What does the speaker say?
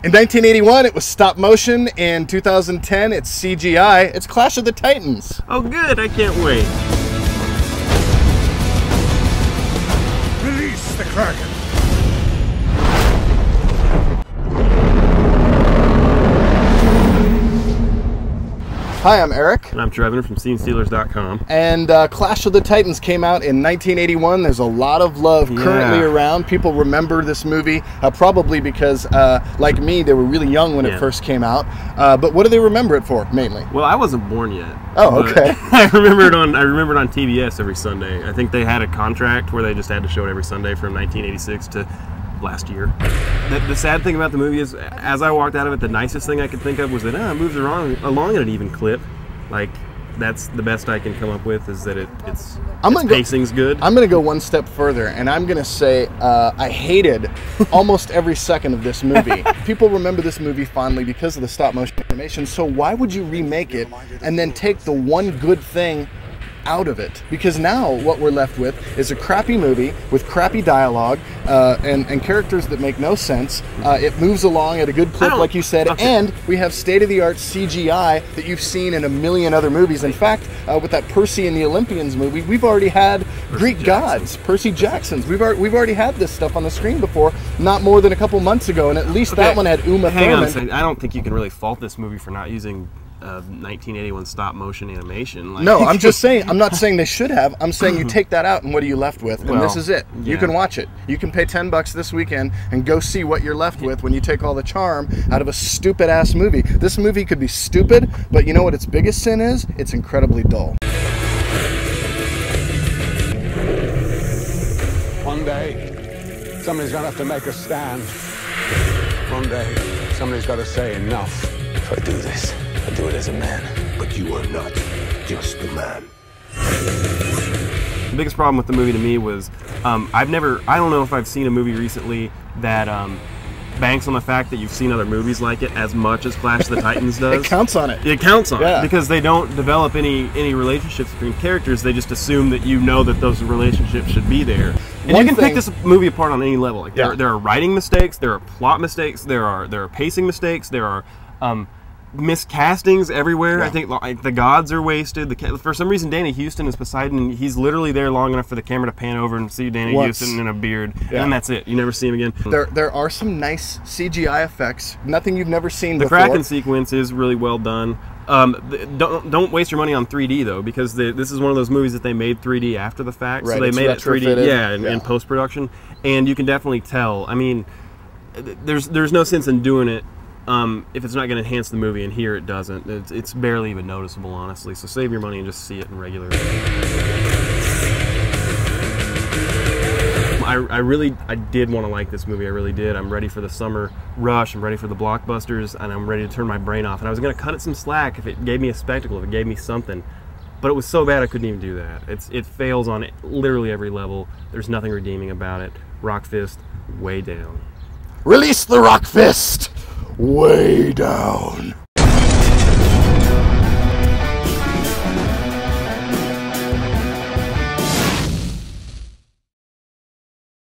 In 1981, it was stop motion. In 2010, it's CGI. It's Clash of the Titans. Oh, good. I can't wait. Release the Kraken. Hi, I'm Eric. And I'm Trevor from SceneStealers.com. And Clash of the Titans came out in 1981. There's a lot of love currently around. People remember this movie, probably because, like me, they were really young when it first came out. But what do they remember it for, mainly? Well, I wasn't born yet. Oh, okay. I remember it on TBS every Sunday. I think they had a contract where they just had to show it every Sunday from 1986 to last year. The sad thing about the movie is, as I walked out of it, the nicest thing I could think of was that it moves along at an even clip. Like, that's the best I can come up with, is that its pacing's good. I'm going to go one step further, and I'm going to say I hated almost every second of this movie. People remember this movie fondly because of the stop motion animation, so why would you remake it and then take the one good thing out of it? Because now what we're left with is a crappy movie with crappy dialogue and characters that make no sense. It moves along at a good clip, like you said, and we have state-of-the-art CGI that you've seen in a million other movies. In fact, with that Percy and the Olympians movie, we've already had Greek gods, Percy Jacksons. We've already had this stuff on the screen before, not more than a couple months ago, and at least that one had Uma Thurman. Hang on a second. I don't think you can really fault this movie for not using 1981 stop motion animation. Like, no, I'm just saying, I'm not saying they should have. I'm saying you take that out and what are you left with? And this is it. You can watch it. You can pay $10 this weekend and go see what you're left with when you take all the charm out of a stupid ass movie. This movie could be stupid, but you know what its biggest sin is? It's incredibly dull. One day, somebody's gonna have to make a stand. One day, somebody's got to say enough. If I do this, I do it as a man. But you are not just a man. The biggest problem with the movie to me was I don't know if I've seen a movie recently that banks on the fact that you've seen other movies like it as much as Clash of the Titans does. It counts on it. It counts on it because they don't develop any relationships between characters. They just assume that you know that those relationships should be there. And you can pick this movie apart on any level. Like there are writing mistakes, there are plot mistakes, there are pacing mistakes, there are miscastings everywhere. I think like the gods are wasted. For some reason, Danny Houston is Poseidon, and he's literally there long enough for the camera to pan over and see Danny Houston in a beard, and that's it. You never see him again. There are some nice CGI effects, nothing you've never seen before. The Kraken sequence is really well done. Don't waste your money on 3D though, because this is one of those movies that they made 3D after the fact. Right, so they made it 3D, in post production, and you can definitely tell. I mean, there's no sense in doing it if it's not going to enhance the movie, and here it doesn't. It's barely even noticeable, honestly. So save your money and just see it in regular. I did want to like this movie. I really did. I'm ready for the summer rush. I'm ready for the blockbusters, and I'm ready to turn my brain off. And I was going to cut it some slack if it gave me a spectacle, if it gave me something. But it was so bad I couldn't even do that. It fails on literally every level. There's nothing redeeming about it. Rock Fist, way down. Release the Rock Fist! Way down.